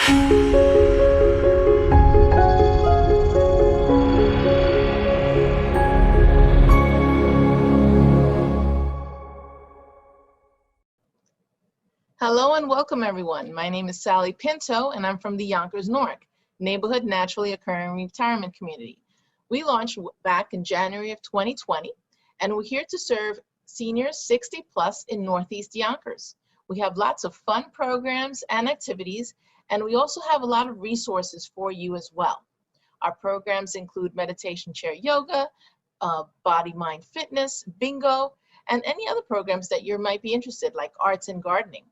Hello and welcome everyone. My name is Sally Pinto and I'm from the Yonkers Newark Neighborhood Naturally Occurring Retirement Community. We launched back in January of 2020 and we're here to serve seniors 60 plus in Northeast Yonkers. We have lots of fun programs and activities, and we also have a lot of resources for you as well. Our programs include meditation chair yoga, body mind fitness, bingo, and any other programs that you might be interested, like arts and gardening.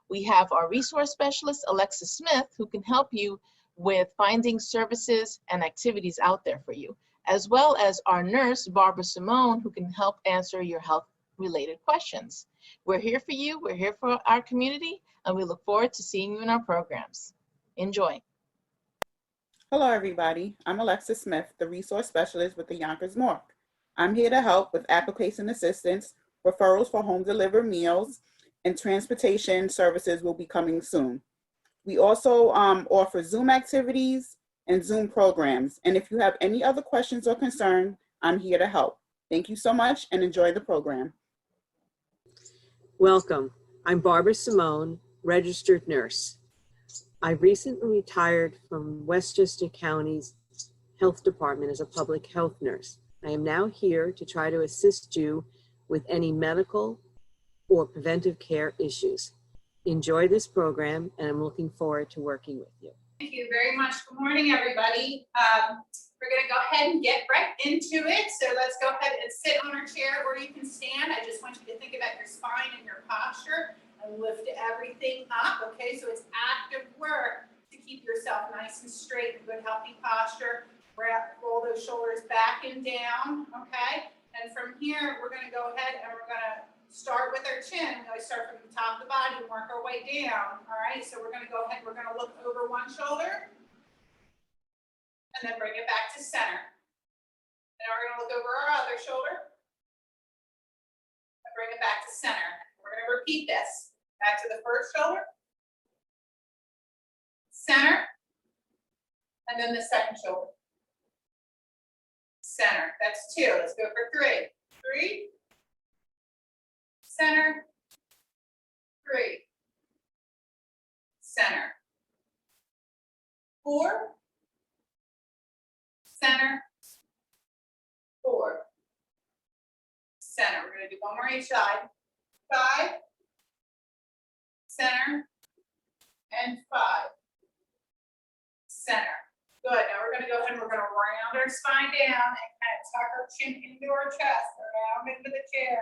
We have our resource specialist, Alexa Smith, who can help you with finding services and activities out there for you, as well as our nurse, Barbara Simone, who can help answer your health-related questions. We're here for you, we're here for our community, and we look forward to seeing you in our programs. Enjoy. Hello, everybody. I'm Alexa Smith, the resource specialist with the Yonkers Newark. I'm here to help with application assistance, referrals for home delivered meals, and transportation services will be coming soon. We also offer Zoom activities and Zoom programs. And if you have any other questions or concerns, I'm here to help. Thank you so much and enjoy the program. Welcome. I'm Barbara Simone, registered nurse. I recently retired from Westchester County's Health Department as a public health nurse. I am now here to try to assist you with any medical or preventive care issues. Enjoy this program, and I'm looking forward to working with you. Thank you very much. Good morning, everybody. We're going to go ahead and get right into it. So let's go ahead and sit on our chair, or you can stand. I just want you to think about your spine and your posture and lift everything up. Okay, so it's active work to keep yourself nice and straight, good, healthy posture. Roll those shoulders back and down. Okay, and from here, we're going to go ahead and we're going to start with our chin. We start from the top of the body and work our way down. All right, so we're going to go ahead. We're going to look over one shoulder and then bring it back to center. Then we're going to look over our other shoulder and bring it back to center. We're going to repeat this. Back to the first shoulder, center, and then the second shoulder. Center. That's two. Let's go for three. Three. Center, three, center, four, center, four, center. We're going to do one more each side. 5, center, and 5, center. Good. Now we're going to go ahead and we're going to round our spine down and kind of tuck our chin into our chest, around into the chair.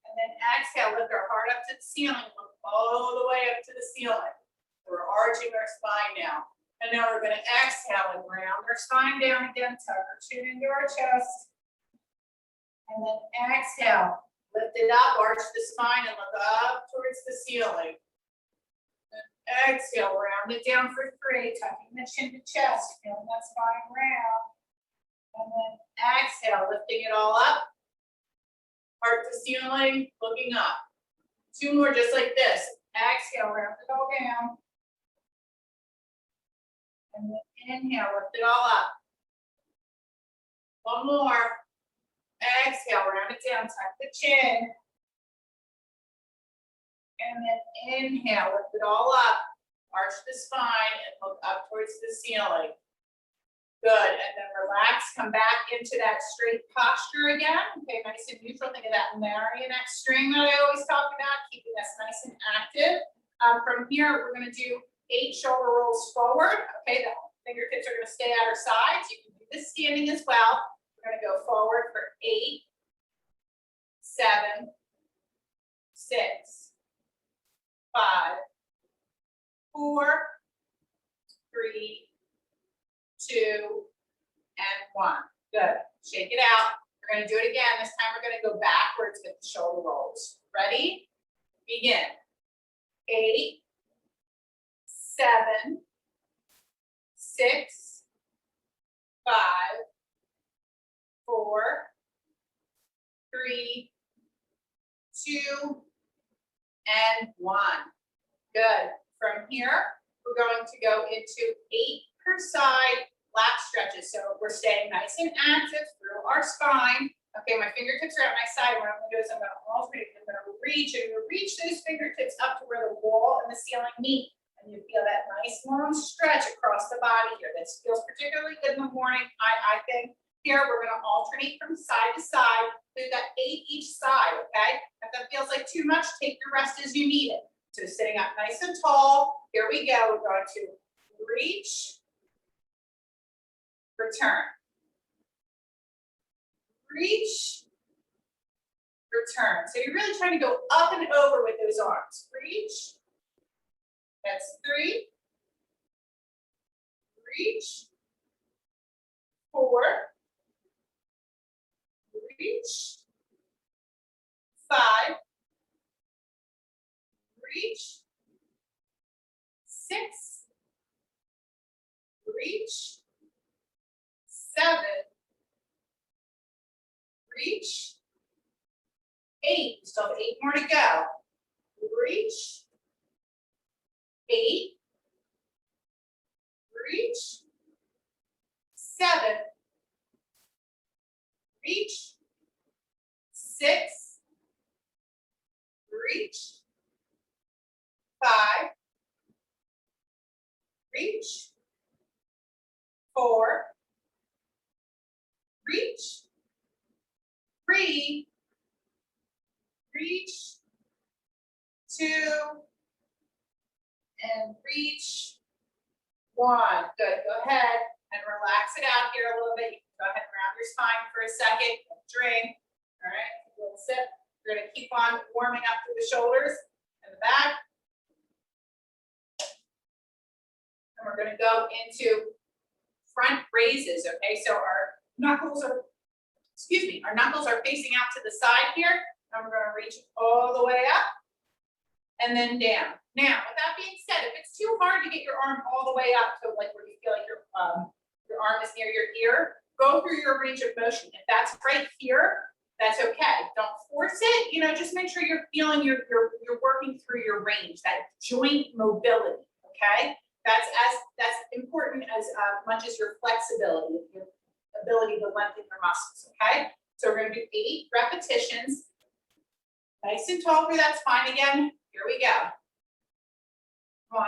And then exhale, lift our heart up to the ceiling, look all the way up to the ceiling. We're arching our spine now. And now we're going to exhale and round our spine down again, tuck our chin into our chest. And then exhale, lift it up, arch the spine, and look up towards the ceiling. And exhale, round it down for 3, tucking the chin to chest, feeling that spine round. And then exhale, lifting it all up. Heart to ceiling, looking up. 2 more just like this. Exhale, round it all down. And then inhale, lift it all up. 1 more. Exhale, round it down, tuck the chin. And then inhale, lift it all up. Arch the spine and look up towards the ceiling. Good, and then relax, come back into that straight posture again. Okay, nice and neutral. Think of that marionette string that I always talk about, keeping us nice and active. From here, we're gonna do 8 shoulder rolls forward. Okay, the fingertips are gonna stay at our sides. You can do this standing as well. We're gonna go forward for 8, 7, 6, 5, 4, 3, 2, and 1. Good. Shake it out. We're going to do it again. This time we're going to go backwards with the shoulder rolls. Ready? Begin. 8, 7, 6, 5, 4, 3, 2, and 1. Good. From here, we're going to go into 8 per side lat stretches. So we're staying nice and active through our spine. Okay, my fingertips are at my side. What I'm going to do is I'm going to alternate. I'm going to reach those fingertips up to where the wall and the ceiling meet. And you feel that nice long stretch across the body here. This feels particularly good in the morning, I think. Here, we're going to alternate from side to side. So we've got 8 each side, okay? If that feels like too much, take your rest as you need it. So sitting up nice and tall. Here we go. We're going to reach, return. Reach, return. So you're really trying to go up and over with those arms. Reach. That's 3. Reach. 4. Reach. 5. Reach. 6. Reach. 7. Reach. 8. Still have 8 more to go. Reach. 8. Reach. 7. Reach. 6. Reach. 5. Reach. 4. Reach. 3. Reach. 2. And reach. 1. Good. Go ahead and relax it out here a little bit. You can go ahead and round your spine for a second. Drink. All right. A little sip. We're going to keep on warming up through the shoulders and the back. And we're going to go into front raises. Okay. So our knuckles are, our knuckles are facing out to the side here. And we're going to reach all the way up and then down. Now, with that being said, if it's too hard to get your arm all the way up to like where you feel like your arm is near your ear, go through your range of motion. If that's right here, that's okay. Don't force it. Just make sure you're feeling you're working through your range, that joint mobility. Okay, that's important as much as your flexibility, your ability to lengthen your muscles. Okay, so we're going to do 8 repetitions. Nice and tall through that spine again. Here we go. 1,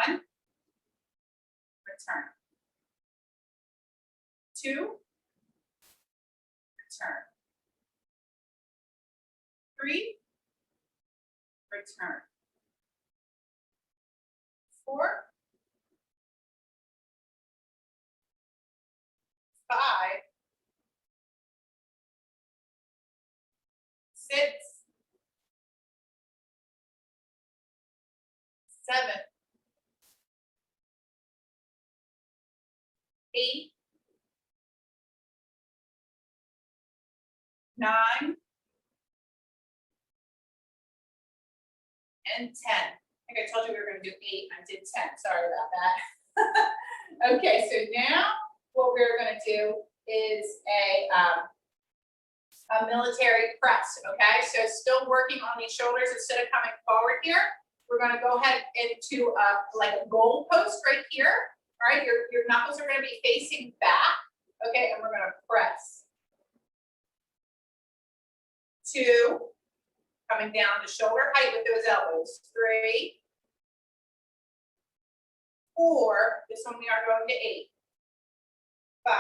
return. 2, return. 3, return. 4, 5, 6, 7, 8, 9, and 10. I think I told you we were going to do 8. I did 10. Sorry about that. Okay, so now what we're going to do is a military press. Okay, so still working on these shoulders instead of coming forward here. We're going to go ahead into like a goal post right here. All right, your knuckles are going to be facing back. Okay, and we're going to press. 2, coming down to shoulder height with those elbows. 3, 4, this one we are going to 8. 5,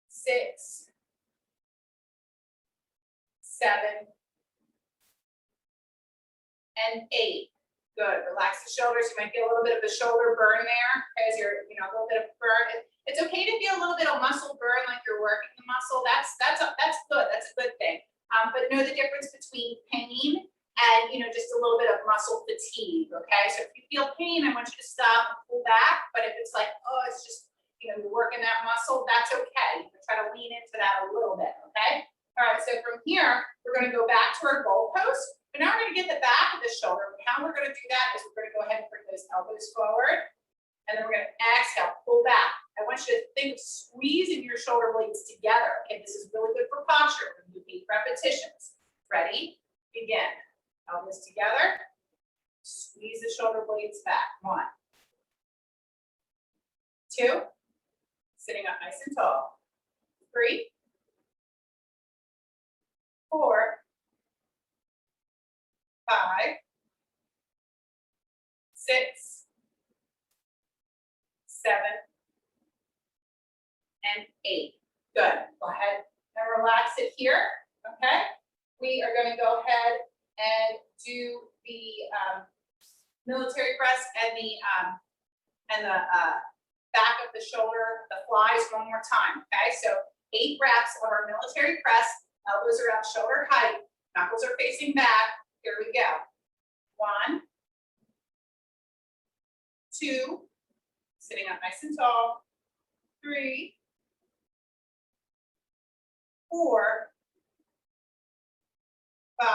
6, 7, and 8. Good. Relax the shoulders. You might feel a little bit of a shoulder burn there as you're, a little bit of burn. It's okay to feel a little bit of muscle burn, like you're working the muscle. That's good. That's a good thing. But know the difference between pain and just a little bit of muscle fatigue. Okay. So if you feel pain, I want you to stop and pull back. But if it's like, oh, it's just you're working that muscle, that's okay. You can try to lean into that a little bit. Okay. All right. So from here, we're going to go back to our goal post. But now we're going to get the back of the shoulder. How we're going to do that is we're going to go ahead and bring those elbows forward. And then we're going to exhale, pull back. I want you to think of squeezing your shoulder blades together. Okay, this is really good for posture. We're going to do 8 repetitions. Ready? Begin. Elbows together. Squeeze the shoulder blades back. 1, 2, sitting up nice and tall. 3, 4, 5, 6, 7, and 8. Good. Go ahead and relax it here. Okay. We are going to go ahead and do the military press and the back of the shoulder, the flies one more time. Okay. So 8 reps of our military press. Elbows are up, shoulder height. Knuckles are facing back. Here we go. 1, 2, sitting up nice and tall. 3, 4, 5,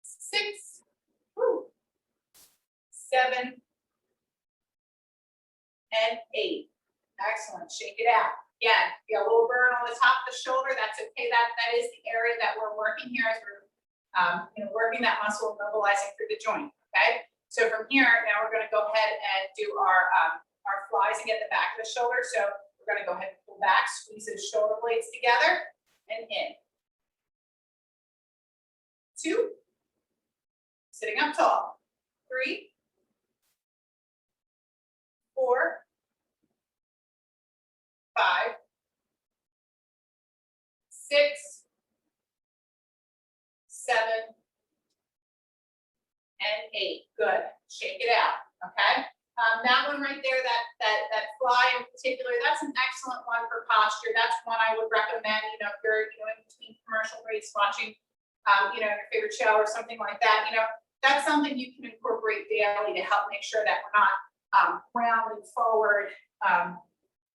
6, 7, and 8. Excellent. Shake it out. Again, you got a little burn on the top of the shoulder. That's okay. That is the area that we're working here as we're working that muscle, mobilizing through the joint. Okay. So from here, now we're going to go ahead and do our flies and get the back of the shoulder. So we're going to go ahead and pull back, squeeze those shoulder blades together, and in. 2, sitting up tall. 3, 4, 5, 6, 7, and 8. Good. Shake it out. Okay. That one right there, that fly in particular, that's an excellent one for posture. That's one I would recommend. If you're in between commercial breaks watching, your favorite show or something like that. That's something you can incorporate daily to help make sure that we're not rounding forward.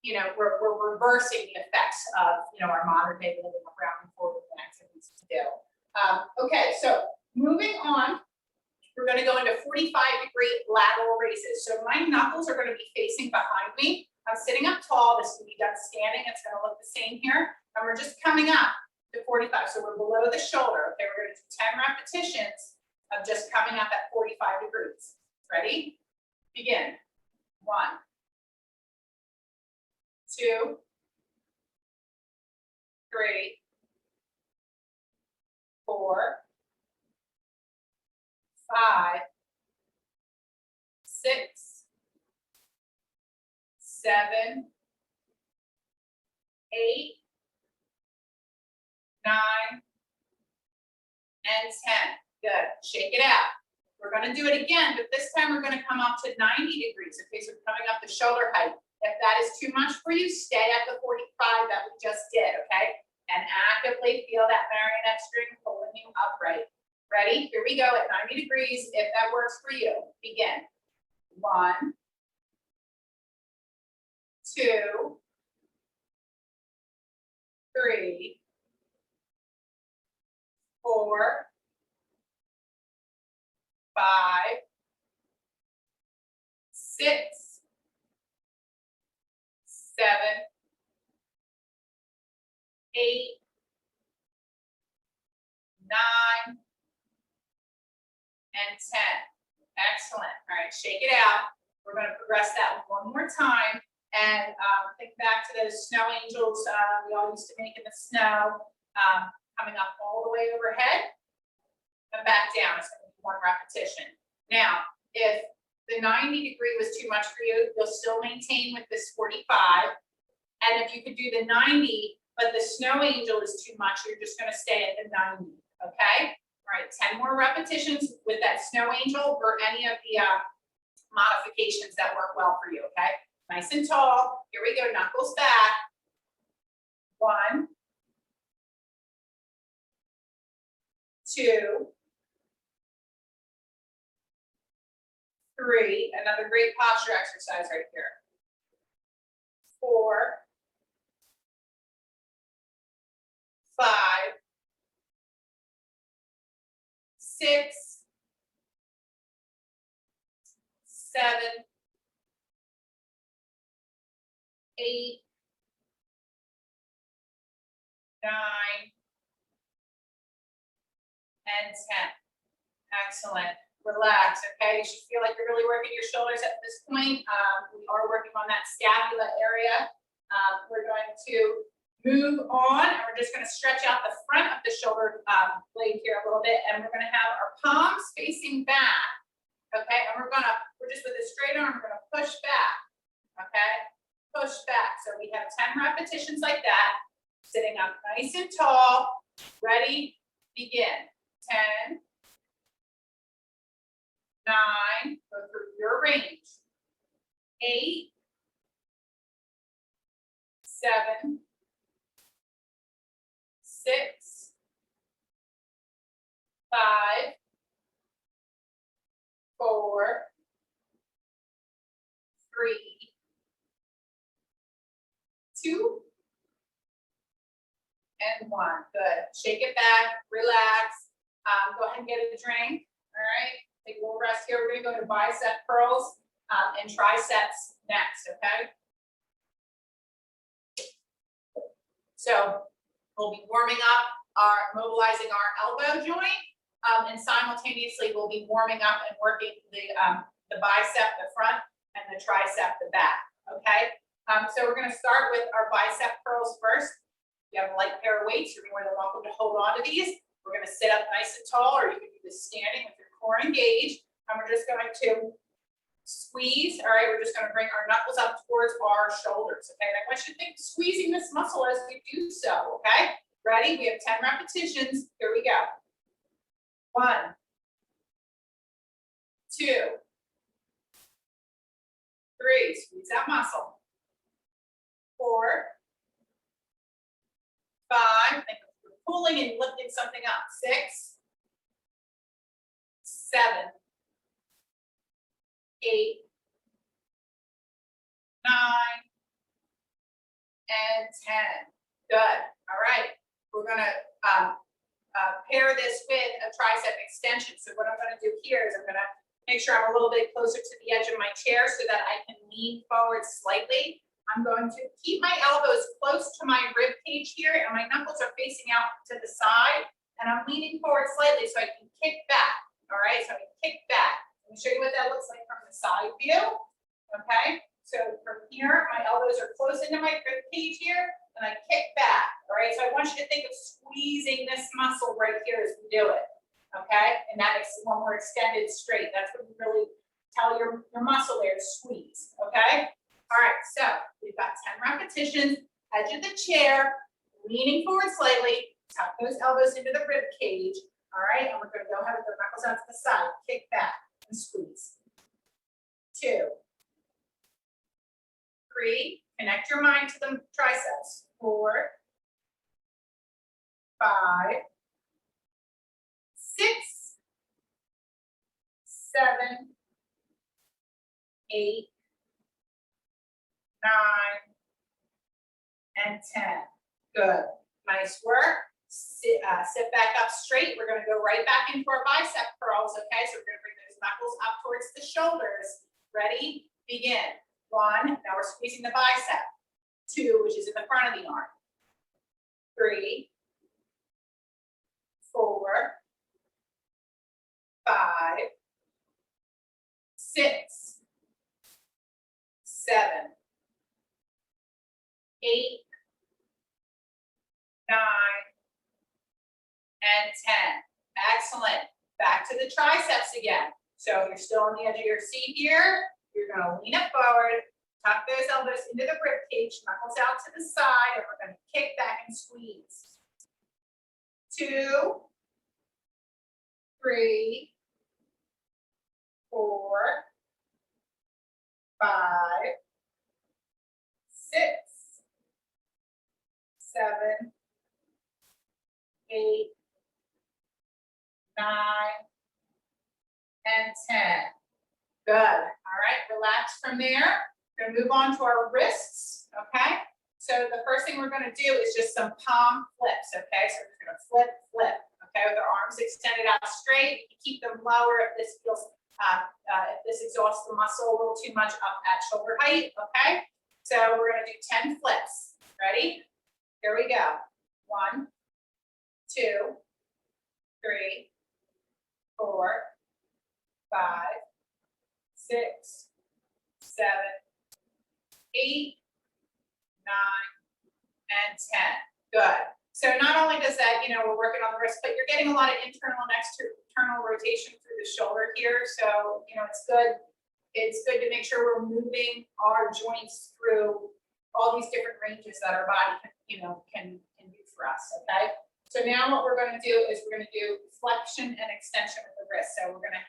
We're reversing the effects of our modern day living of rounding forward and activities to do. Okay, so moving on. We're going to go into 45-degree lateral raises. So my knuckles are going to be facing behind me. I'm sitting up tall. This can be done standing. It's going to look the same here. And we're just coming up to 45. So we're below the shoulder. Okay, we're going to do 10 repetitions of just coming up at 45 degrees. Ready? Begin. 1, 2, 3, 4, 5, 6, 7, 8, 9, and 10. Good. Shake it out. We're going to do it again, but this time we're going to come up to 90 degrees. Okay, so we're coming up to shoulder height. If that is too much for you, stay at the 45 that we just did, okay? And actively feel that marionette string pulling you upright. Ready? Here we go at 90 degrees. If that works for you, begin. 1, 2, 3, 4, 5, 6, 7, 8, 9, and 10. Excellent. All right, shake it out. We're going to progress that one more time. And think back to those snow angels we all used to make in the snow, coming up all the way overhead and back down. It's going to be 1 repetition. Now, if the 90 degree was too much for you, you'll still maintain with this 45. And if you could do the 90, but the snow angel is too much, you're just going to stay at the 90. Okay? All right, 10 more repetitions with that snow angel or any of the modifications that work well for you. Okay? Nice and tall. Here we go. Knuckles back. 1, 2, 3. Another great posture exercise right here. 4, 5, 6, 7, 8, 9, and 10. Excellent. Relax, okay? You should feel like you're really working your shoulders at this point. We are working on that scapula area. We're going to move on, and we're just going to stretch out the front of the shoulder blade here a little bit, and we're going to have our palms facing back, okay? And we're just with a straight arm, we're going to push back, okay? Push back. So we have 10 repetitions like that, sitting up nice and tall. Ready? Begin. 10, 9, go through your range. 8, 7, 6, 5, 4, 3, 2, and 1. Good. Shake it back, relax. Go ahead and get a drink. All right. Take a little rest here. We're going to go to bicep curls and triceps next. Okay. So we'll be warming up mobilizing our elbow joint, and simultaneously we'll be warming up and working the bicep, the front, and the tricep, the back. Okay. So we're going to start with our bicep curls first. If you have a light pair of weights, you're more than welcome to hold on to these. We're going to sit up nice and tall, or you can do this standing with your core engaged. And we're just going to squeeze. All right, we're just going to bring our knuckles up towards our shoulders. Okay, and I want you to think squeezing this muscle as we do so. Okay, ready? We have 10 repetitions. Here we go. 1, 2, 3. Squeeze that muscle. 4, 5. Think of pulling and lifting something up. 6, 7, 8, 9, and 10. Good. All right. We're going to pair this with a tricep extension. So what I'm going to do here is I'm going to make sure I'm a little bit closer to the edge of my chair so that I can lean forward slightly. I'm going to keep my elbows close to my rib cage here, and my knuckles are facing out to the side, and I'm leaning forward slightly so I can kick back. All right, so I can kick back. Let me show you what that looks like from the side view. Okay, so from here, my elbows are close into my rib cage here, and I kick back. All right, so I want you to think of squeezing this muscle right here as we do it. Okay, and that makes it one more extended straight. That's what you really tell your muscle there to squeeze. Okay. All right, so we've got 10 repetitions, edge of the chair, leaning forward slightly, tuck those elbows into the rib cage. All right, and we're going to go ahead with the knuckles out to the side, kick back and squeeze. 2, 3, connect your mind to the triceps. 4, 5, 6, 7, 8, 9, and 10. Good. Nice work. Sit back up straight. We're going to go right back into our bicep curls. Okay, so we're going to bring those knuckles up towards the shoulders. Ready? Begin. 1. Now we're squeezing the bicep. 2, which is in the front of the arm. 3, 4, 5, 6, 7, 8, 9, and 10. Excellent. Back to the triceps again. So you're still on the edge of your seat here. You're going to lean it forward, tuck those elbows into the rib cage, knuckles out to the side, and we're going to kick back and squeeze. 2, 3, 4, 5, 6, 7, 8, 9, and 10. Good. All right, relax from there. We're going to move on to our wrists. Okay. So the first thing we're going to do is just some palm flips. Okay. So we're going to flip, flip. Okay. With our arms extended out straight. You can keep them lower if this feels, if this exhausts the muscle a little too much up at shoulder height. Okay. So we're going to do 10 flips. Ready? Here we go. 1, 2, 3, 4, 5, 6, 7, 8, 9, and 10. Good. So not only does that, we're working on the wrist, but you're getting a lot of internal and external rotation through the shoulder here. So, it's good. It's good to make sure we're moving our joints through all these different ranges that our body can do for us. Okay. So now what we're going to do is we're going to do flexion and extension with the wrist. So we're going to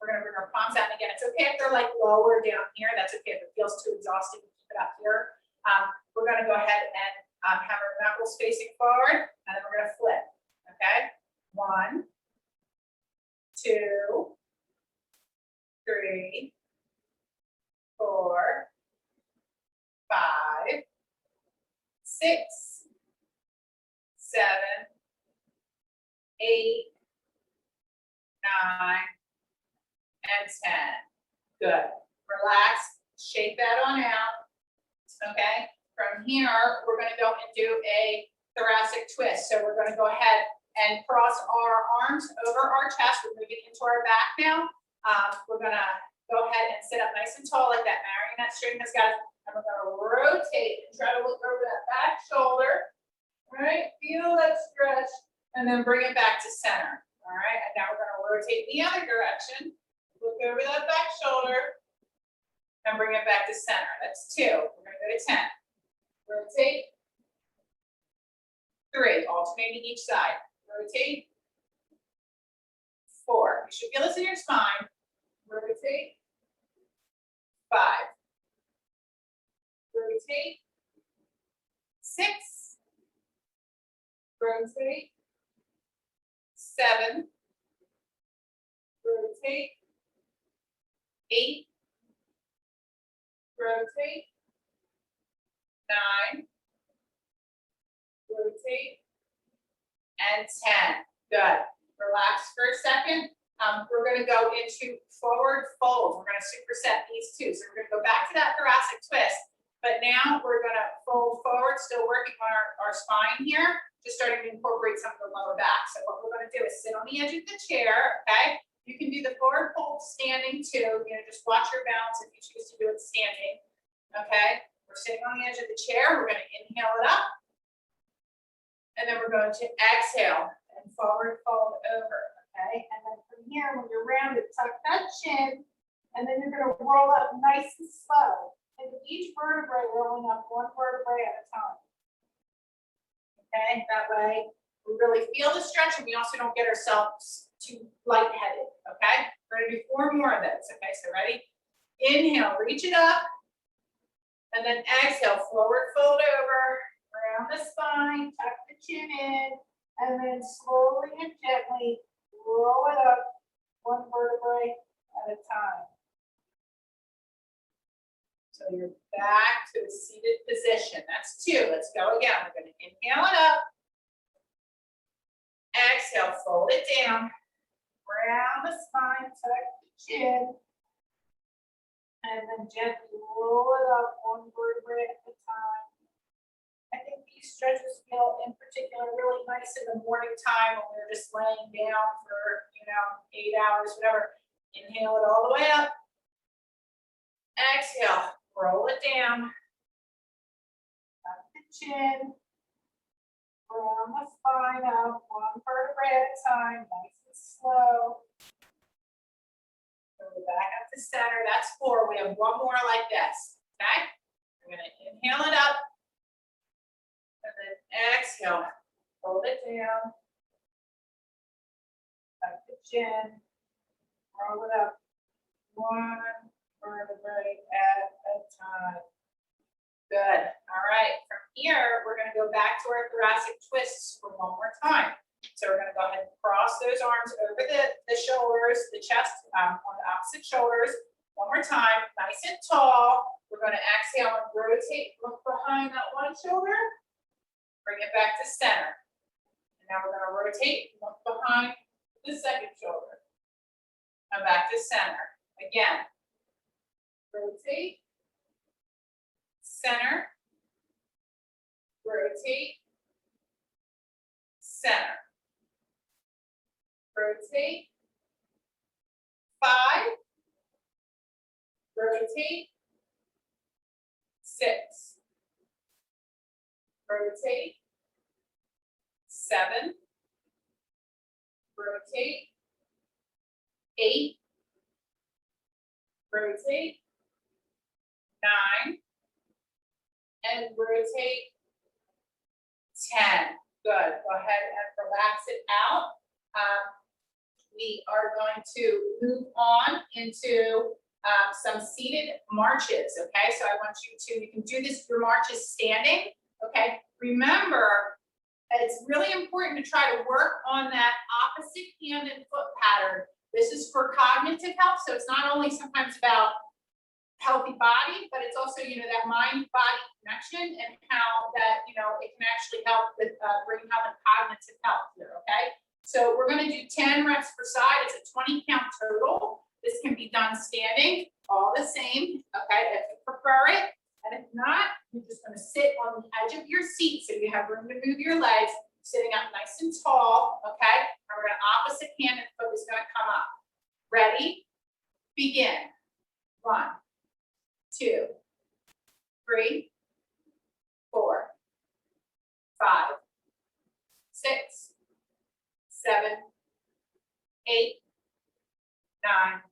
bring our palms out. And again, it's okay if they're like lower down here. That's okay if it feels too exhausting to keep it up here. We're going to go ahead and have our knuckles facing forward, and then we're going to flip. Okay. 1, 2, 3, 4, 5, 6, 7, 8, 9, and 10. Good. Relax. Shake that on out. Okay. From here, we're going to go and do a thoracic twist. So we're going to go ahead and cross our arms over our chest. We're moving into our back now. We're going to go ahead and sit up nice and tall like that marionette string has got. And we're going to rotate and try to look over that back shoulder. All right. Feel that stretch. And then bring it back to center. All right. And now we're going to rotate the other direction. Look over that back shoulder. And bring it back to center. That's 2. We're going to go to 10. Rotate. 3, alternating each side. Rotate. 4. You should feel this in your spine. Rotate. 5. Rotate. 6. Rotate. 7. Rotate. 8. Rotate. 9. Rotate. And 10. Good. Relax for a second. We're going to go into forward fold. We're going to superset these two. So we're going to go back to that thoracic twist, but now we're going to fold forward, still working on our spine here, just starting to incorporate some of the lower back. So what we're going to do is sit on the edge of the chair, okay? You can do the forward fold standing too. Just watch your balance if you choose to do it standing, okay? We're sitting on the edge of the chair. We're going to inhale it up. And then we're going to exhale and forward fold over, okay? And then from here, when you're rounded, tuck that chin, and then you're going to roll up nice and slow. And each vertebrae rolling up one vertebrae at a time. Okay, that way we really feel the stretch and we also don't get ourselves too lightheaded, okay? We're going to do 4 more of those, okay? So ready? Inhale, reach it up. And then exhale, forward fold over, around the spine, tuck the chin in, and then slowly and gently roll it up one vertebrae at a time. So you're back to a seated position. That's 2. Let's go again. We're going to inhale it up. Exhale, fold it down. Round the spine, tuck the chin. And then gently roll it up one vertebrae at a time. I think these stretches feel in particular really nice in the morning time when we're just laying down for, 8 hours, whatever. Inhale it all the way up. Exhale, roll it down. Tuck the chin. Round the spine up, one vertebrae at a time, nice and slow. Go back up to center. That's 4. We have 1 more like this. Okay? We're going to inhale it up. And then exhale. Hold it down. Tuck the chin. Roll it up. 1 vertebrae at a time. Good. All right. From here, we're going to go back to our thoracic twists for 1 more time. So we're going to go ahead and cross those arms over the shoulders, the chest on the opposite shoulders. 1 more time. Nice and tall. We're going to exhale and rotate. Look behind that one shoulder. Bring it back to center. And now we're going to rotate. Look behind the second shoulder. And back to center. Again. Rotate. Center. Rotate. Center. Rotate. 5, rotate, 6, rotate, 7, rotate, 8, rotate, 9, and rotate, 10. Good. Go ahead and relax it out. We are going to move on into some seated marches. Okay, so I want you can do this, your marches standing. Okay, remember, it's really important to try to work on that opposite hand and foot pattern. This is for cognitive health, so it's not only sometimes about healthy body, but it's also, that mind-body connection and how that, it can actually help with bringing health and cognitive health here, okay? So we're gonna do 10 reps per side. It's a 20 count total. This can be done standing, all the same, okay, if you prefer it. And if not, you're just gonna sit on the edge of your seat so you have room to move your legs, sitting up nice and tall, okay? And we're gonna opposite hand and foot is gonna come up. Ready? Begin. 1, 2, 3, 4, 5, 6, 7, 8, 9,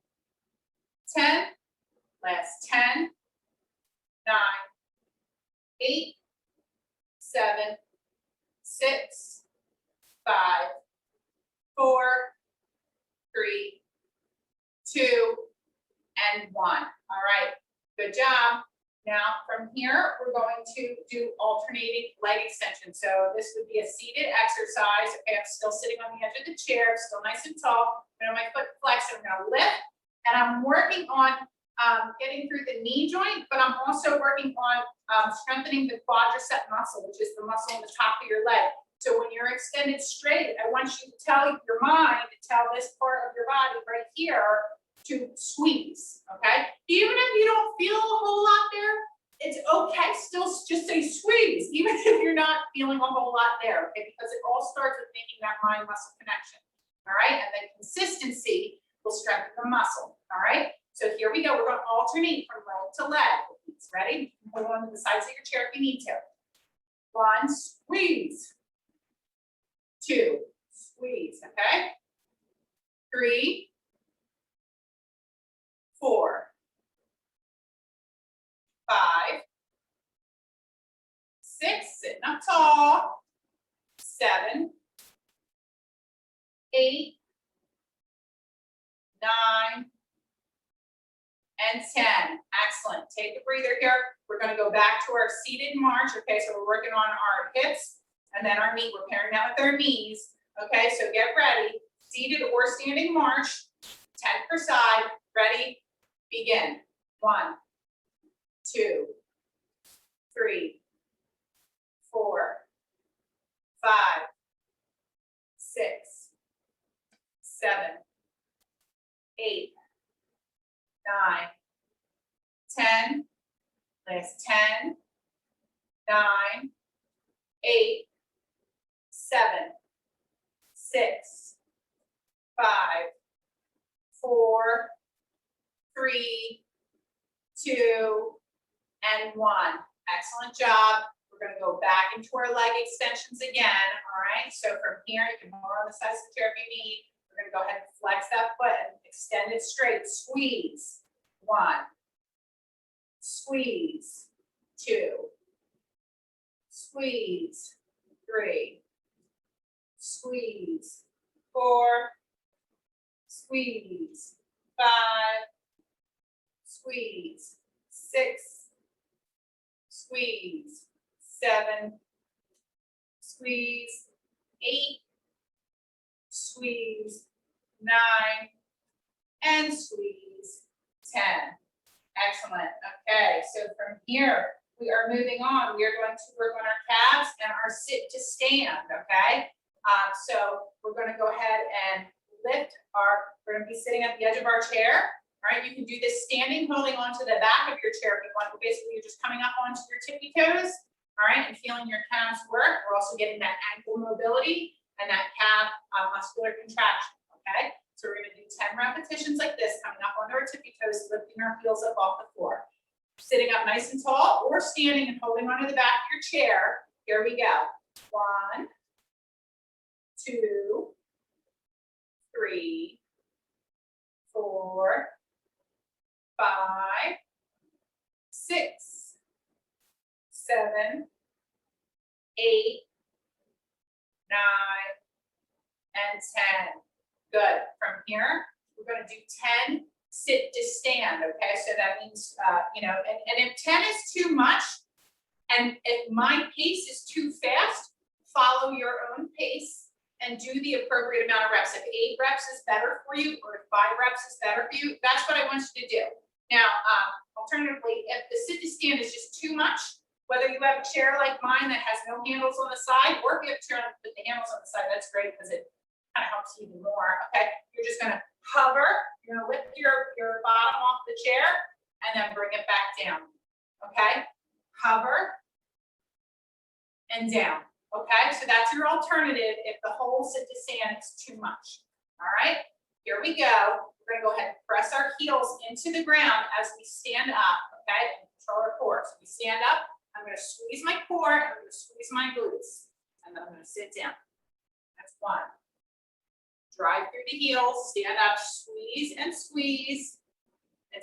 10. Last 10, 9, 8, 7, 6, 5, 4, 3, 2, and 1. All right, good job. Now from here, we're going to do alternating leg extension. So this would be a seated exercise. Okay, I'm still sitting on the edge of the chair, still nice and tall. My foot flexed, I'm gonna lift, and I'm working on getting through the knee joint, but I'm also working on strengthening the quadricep muscle, which is the muscle on the top of your leg. So when you're extended straight, I want you to tell your mind to tell this part of your body right here to squeeze, okay? Even if you don't feel a whole lot there, it's okay, still just say squeeze, even if you're not feeling a whole lot there, okay? Because it all starts with making that mind-muscle connection, all right? And then consistency will strengthen the muscle, all right? So here we go, we're gonna alternate from leg to leg. Ready? You can hold on to the sides of your chair if you need to. 1, squeeze. 2, squeeze, okay? 3, 4, 5, 6, sitting up tall, 7, 8, 9, and 10. Excellent. Take a breather here. We're going to go back to our seated march. Okay, so we're working on our hips and then our knee. We're pairing that with our knees. Okay, so get ready. Seated or standing march, 10 per side. Ready? Begin. 1, 2, 3, 4, 5, 6, 7, 8, 9, 10, last 10, 9, 8, 7, 6, 5, 4, 3, 2, and 1. Excellent job. We're going to go back into our leg extensions again. All right. So from here, you can hold on the sides of the chair if you need. We're going to go ahead and flex that foot and extend it straight. Squeeze. 1. Squeeze. 2. Squeeze. 3. Squeeze. 4. Squeeze. 5. Squeeze. 6. Squeeze. 7. Squeeze. 8. Squeeze. 9. And squeeze. 10. Excellent. Okay, so from here, we are moving on. We are going to work on our calves and our sit to stand, okay? So we're going to go ahead and lift we're going to be sitting at the edge of our chair. All right, you can do this standing, holding onto the back of your chair if you want. Basically, you're just coming up onto your tippy toes, all right, and feeling your calves work. We're also getting that ankle mobility and that calf muscular contraction, okay? So we're gonna do 10 repetitions like this, coming up on our tippy toes, lifting our heels up off the floor. Sitting up nice and tall or standing and holding onto the back of your chair. Here we go. 1, 2, 3, 4, 5, 6, 7, 8, 9, and 10. Good. From here, we're going to do 10 sit to stand. Okay, so that means, and if 10 is too much, and if my pace is too fast, follow your own pace and do the appropriate amount of reps. If 8 reps is better for you, or if 5 reps is better for you, that's what I want you to do. Now, alternatively, if the sit to stand is just too much, whether you have a chair like mine that has no handles on the side, or if you have a chair with the handles on the side, that's great because it kind of helps you even more. Okay, you're just going to hover. You're going to lift your bottom off the chair and then bring it back down. Okay, hover and down. Okay, so that's your alternative if the whole sit to stand is too much. All right, here we go. We're going to go ahead and press our heels into the ground as we stand up. Okay, and control our core. So we stand up. I'm going to squeeze my core. I'm going to squeeze my glutes, and then I'm going to sit down. That's 1. Drive through the heels, stand up, squeeze, and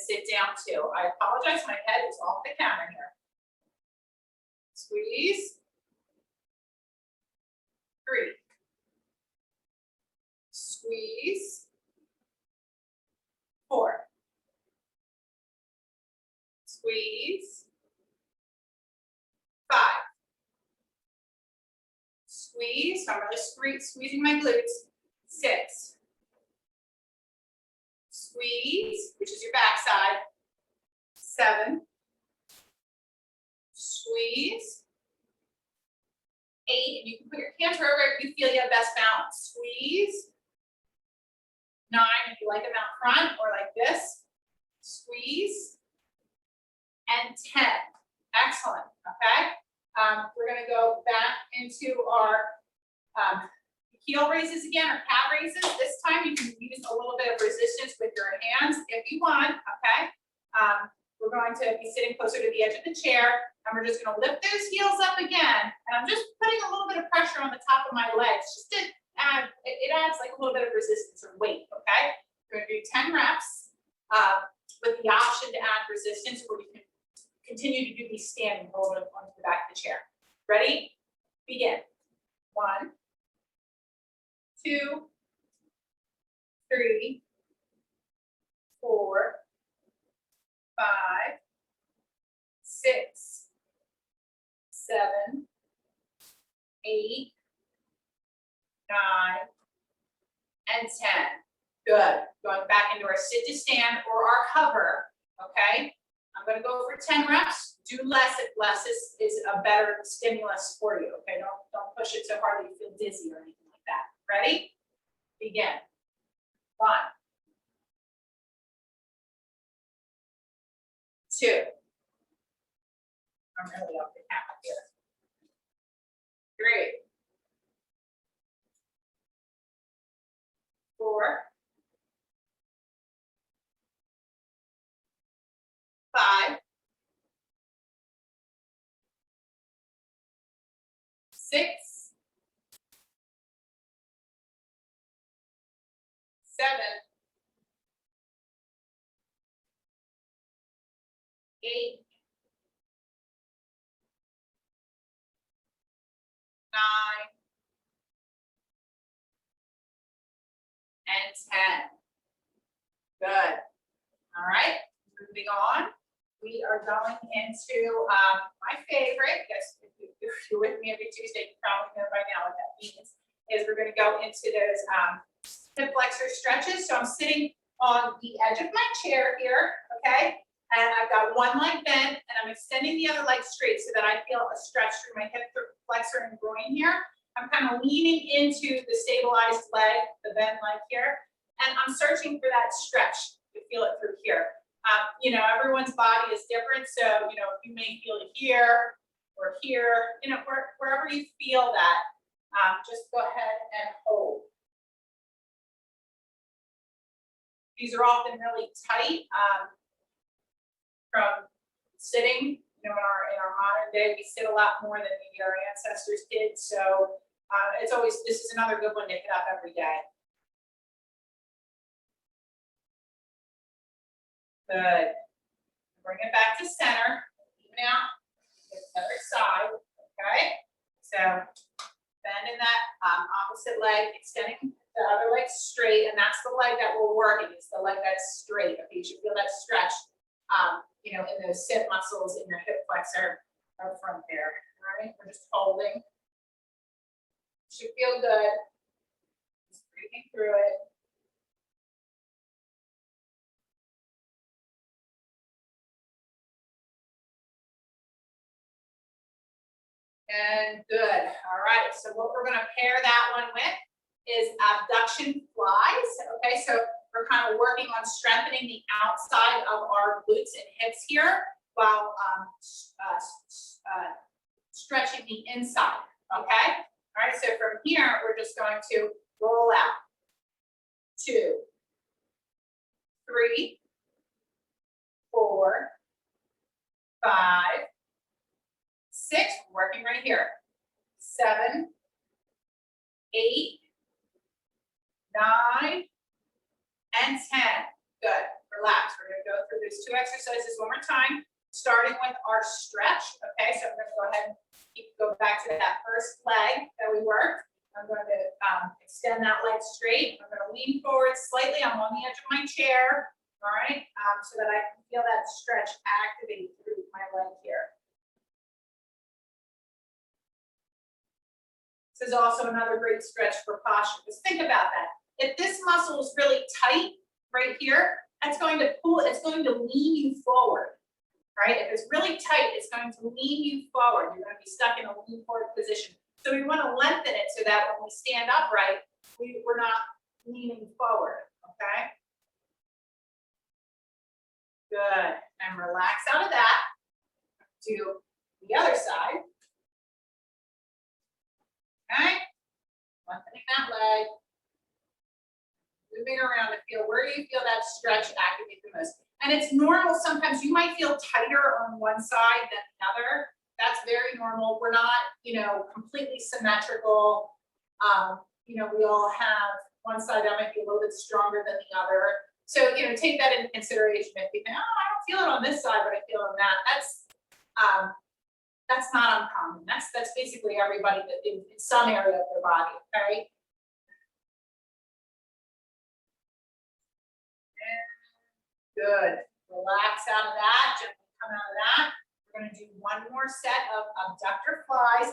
sit down 2. I apologize, my head is off the counter here. Squeeze. 3. Squeeze. 4. Squeeze. 5. Squeeze. So I'm really squeezing my glutes. 6. Squeeze, which is your backside. 7. Squeeze. 8, and you can put your hands wherever you feel you have best balance. Squeeze. 9, if you like them out front or like this. Squeeze. And 10. Excellent. Okay. We're going to go back into our heel raises again, or calf raises. This time you can use a little bit of resistance with your hands if you want. Okay. We're going to be sitting closer to the edge of the chair, and we're just going to lift those heels up again. And I'm just putting a little bit of pressure on the top of my legs, just to add, it adds like a little bit of resistance or weight. Okay. We're going to do 10 reps with the option to add resistance, where you can continue to do these standing, hold it onto the back of the chair. Ready? Begin. 1, 2, 3, 4, 5, 6, 7, 8, 9, and 10. Good. Going back into our sit to stand or our hover. Okay. I'm going to go for 10 reps. Do less if less is a better stimulus for you. Okay. Don't push it so hard that you feel dizzy or anything like that. Ready? Begin. 1, 2. I'm really off the count here. 3, 4, 5, 6, 7, 8, 9, and 10. Good. All right. Moving on. We are going into my favorite. Yes, if you're with me every Tuesday, you probably know by now what that means. Is we're going to go into those hip flexor stretches. So I'm sitting on the edge of my chair here, okay? And I've got one leg bent, and I'm extending the other leg straight so that I feel a stretch through my hip flexor and groin here. I'm kind of leaning into the stabilized leg, the bent leg here, and I'm searching for that stretch to feel it through here. Everyone's body is different, so you may feel it here or here, wherever you feel that. Just go ahead and hold. These are often really tight from sitting. You know, in our modern day, we sit a lot more than maybe our ancestors did. So it's always, this is another good one to hit up every day. Good. Bring it back to center. Even out. Get the other side. Okay. So bending that opposite leg, extending the other leg straight, and that's the leg that we're working. It's the leg that's straight. Okay, you should feel that stretch. You know, in those sit muscles in your hip flexor up front there. All right, we're just holding. Should feel good. Just breathing through it. And good. All right, so what we're going to pair that one with is abduction flies. Okay, so we're kind of working on strengthening the outside of our glutes and hips here while stretching the inside. Okay, all right, so from here, we're just going to roll out. 2, 3, 4, 5, 6, working right here. 7, 8, 9, and 10. Good. Relax. We're going to go through these 2 exercises one more time, starting with our stretch. Okay, so I'm going to go ahead and go back to that first leg that we worked. I'm going to extend that leg straight. I'm going to lean forward slightly. I'm on the edge of my chair. All right, so that I can feel that stretch activate through my leg here. This is also another great stretch for posture. Just think about that. If this muscle is really tight right here, that's going to pull, it's going to lean you forward, right? If it's really tight, it's going to lean you forward. You're going to be stuck in a lean forward position. So we want to lengthen it so that when we stand upright, we're not leaning forward, okay? Good. And relax out of that. To the other side. Okay? Lengthening that leg. Moving around to feel, where do you feel that stretch activate the most? And it's normal, sometimes you might feel tighter on one side than the other. That's very normal. We're not, you know, completely symmetrical. You know, we all have one side that might be a little bit stronger than the other. So, you know, take that into consideration. If you think, oh, I don't feel it on this side, but I feel it on that. That's not uncommon. That's basically everybody that in some area of their body, okay? Good. Relax out of that. Gently come out of that. We're going to do one more set of abductor flies,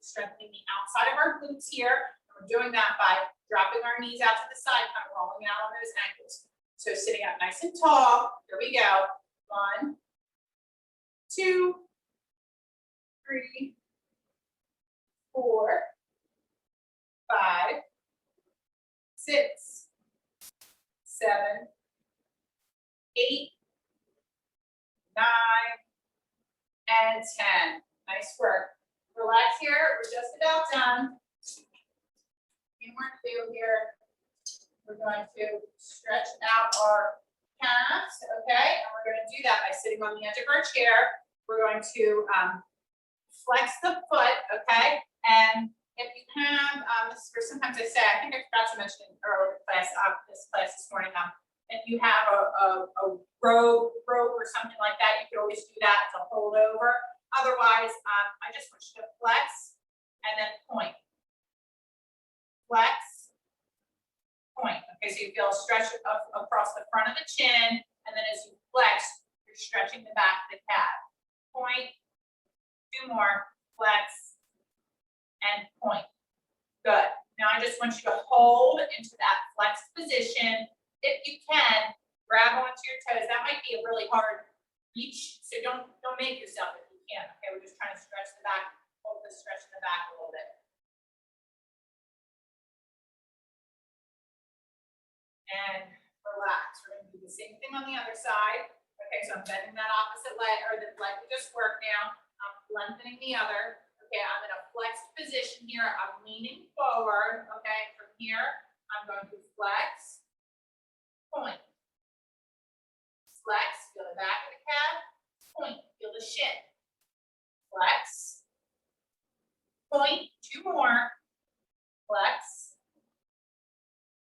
strengthening the outside of our glutes here. And we're doing that by dropping our knees out to the side, kind of rolling out on those ankles. So sitting up nice and tall. Here we go. 1, 2, 3, 4, 5, 6, 7, 8, 9, and 10. Nice work. Relax here. We're just about done. Few more to do here. We're going to stretch out our calves, okay? And we're going to do that by sitting on the edge of our chair. We're going to flex the foot, okay? And if you have, this is for sometimes I say, I think I forgot to mention in earlier class, this morning, if you have a rope or something like that, you can always do that to hold over. Otherwise, I just want you to flex and then point. Flex, point. Okay, so you feel a stretch across the front of the chin, and then as you flex, you're stretching the back of the calf. Point, 2 more, flex, and point. Good. Now I just want you to hold into that flexed position. If you can, grab onto your toes. That might be a really hard reach, so don't make yourself if you can. Okay, we're just trying to stretch the back, hold the stretch in the back a little bit. And relax. We're going to do the same thing on the other side. Okay, so I'm bending that opposite leg, or the leg we just worked now. I'm lengthening the other. Okay, I'm in a flexed position here. I'm leaning forward. Okay, from here, I'm going to flex, point. Flex, feel the back of the calf. Point, feel the shin. Flex. Point, 2 more. Flex.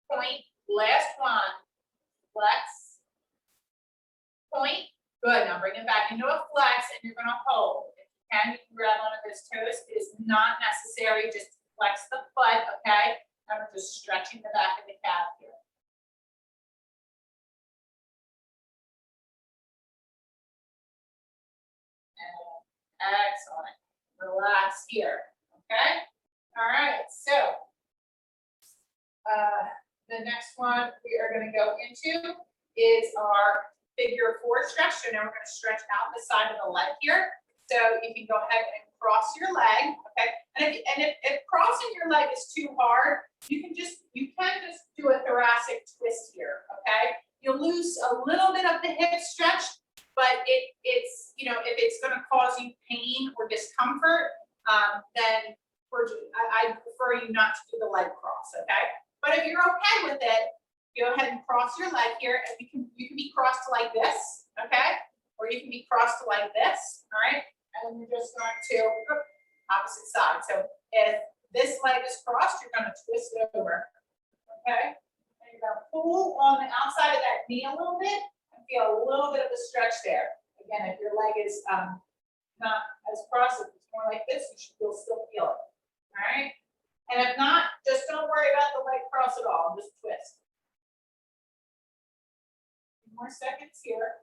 Point, last one. Flex. Point. Good. Now bring it back into a flex and you're going to hold. If you can, you can grab one of those toes. It is not necessary. Just flex the foot, okay? And we're just stretching the back of the calf here. Excellent. Relax here. Okay. All right. So the next one we are going to go into is our figure 4 stretch. So now we're going to stretch out the side of the leg here. So you can go ahead and cross your leg. Okay. And if crossing your leg is too hard, you can just do a thoracic twist here. Okay. You'll lose a little bit of the hip stretch, but it's, you know, if it's going to cause you pain or discomfort, then I prefer you not to do the leg cross, okay? But if you're okay with it, go ahead and cross your leg here, and you can be crossed like this, okay? Or you can be crossed like this, all right? And you're just going to opposite side. So if this leg is crossed, you're going to twist it over, okay? And you're going to pull on the outside of that knee a little bit. Feel a little bit of a stretch there. Again, if your leg is not as crossed, if it's more like this, you'll still feel it. All right. And if not, just don't worry about the leg cross at all. Just twist. 2 more seconds here.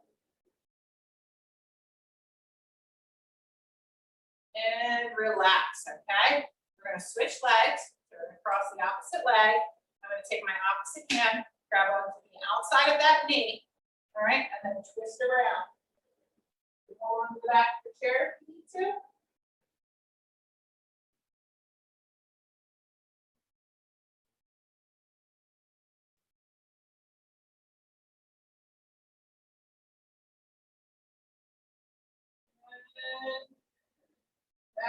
And relax. Okay. We're going to switch legs. So we're going to cross the opposite leg. I'm going to take my opposite hand, grab onto the outside of that knee. All right, and then twist around. Hold on to the back of the chair if you need to.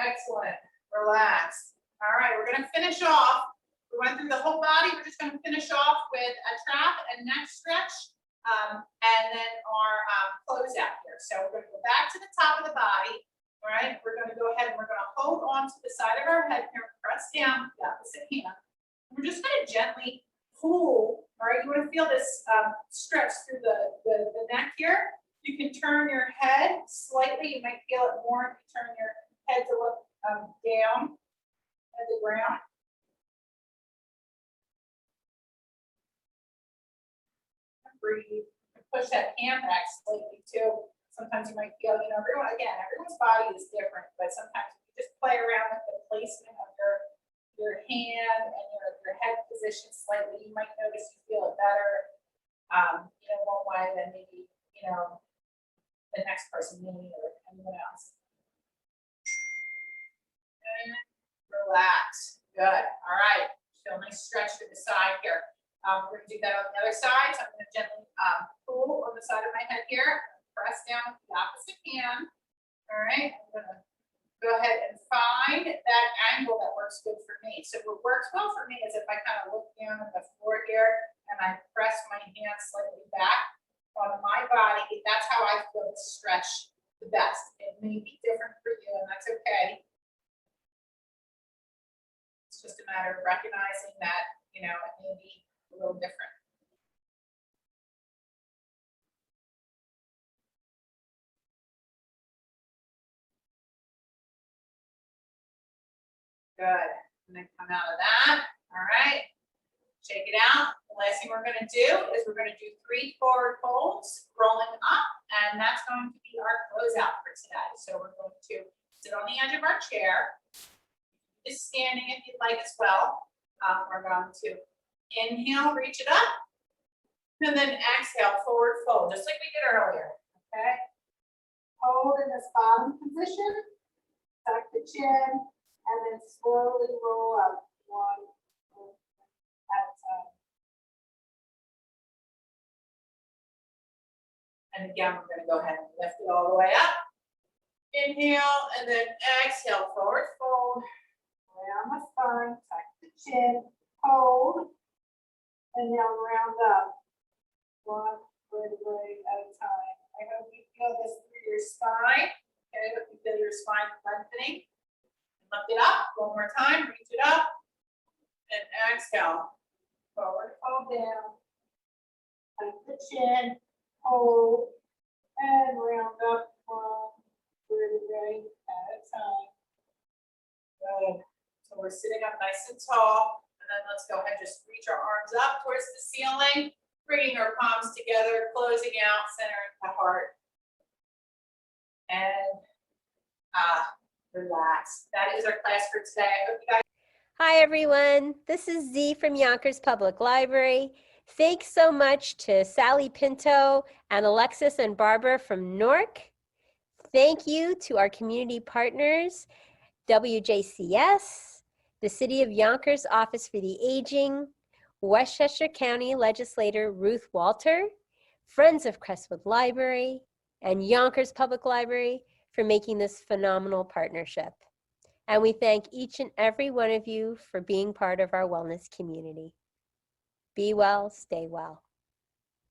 Excellent. Relax. All right, we're going to finish off. We went through the whole body. We're just going to finish off with a trap and neck stretch. And then our closeout here. So we're going to go back to the top of the body. All right, we're going to go ahead and we're going to hold on to the side of our head here, press down the opposite hand. We're just going to gently pull. All right, you want to feel this stretch through the neck here. You can turn your head slightly. You might feel it more if you turn your head to look down at the ground. Breathe. Push that hand back slightly too. Sometimes you might feel, you know, everyone's body is different, but sometimes you just play around with the placement of your hand and your head position slightly. You might notice you feel it better, you know, one way than maybe, you know, the next person, me or anyone else. And relax. Good. All right. Feel a nice stretch to the side here. We're going to do that on the other side. So I'm going to gently pull on the side of my head here, press down with the opposite hand. All right. I'm going to go ahead and find that angle that works good for me. So what works well for me is if I kind of look down at the floor here and I press my hand slightly back on my body. That's how I feel the stretch the best. It may be different for you, and that's okay. It's just a matter of recognizing that, you know, it may be a little different. Good. And then come out of that. All right. Shake it out. The last thing we're going to do is we're going to do 3 forward folds, rolling up, and that's going to be our closeout for today. So we're going to sit on the edge of our chair, just standing if you'd like as well. We're going to inhale, reach it up, and then exhale, forward fold, just like we did earlier. Okay. Hold in this bottom position, tuck the chin, and then slowly roll up 1 at a time. And again, we're going to go ahead and lift it all the way up. Inhale, and then exhale, forward fold. Around the spine, tuck the chin, hold, and now round up 1 vertebrae at a time. I hope you feel this through your spine. Okay, hope you feel your spine lengthening. Lift it up one more time, reach it up, and exhale. Forward, fall down. Tuck the chin, hold, and round up one vertebrae at a time. Good. So we're sitting up nice and tall, and then let's go ahead and just reach our arms up towards the ceiling, bringing our palms together, closing out, centering the heart. And relax. That is our class for today. I hope you guys. Hi, everyone. This is Z from Yonkers Public Library. Thanks so much to Sally Pinto and Alexis and Barbara from Newark. Thank you to our community partners, WJCS, the City of Yonkers Office for the Aging, Westchester County Legislator Ruth Walter, Friends of Crestwood Library, and Yonkers Public Library for making this phenomenal partnership. And we thank each and every one of you for being part of our wellness community. Be well, stay well.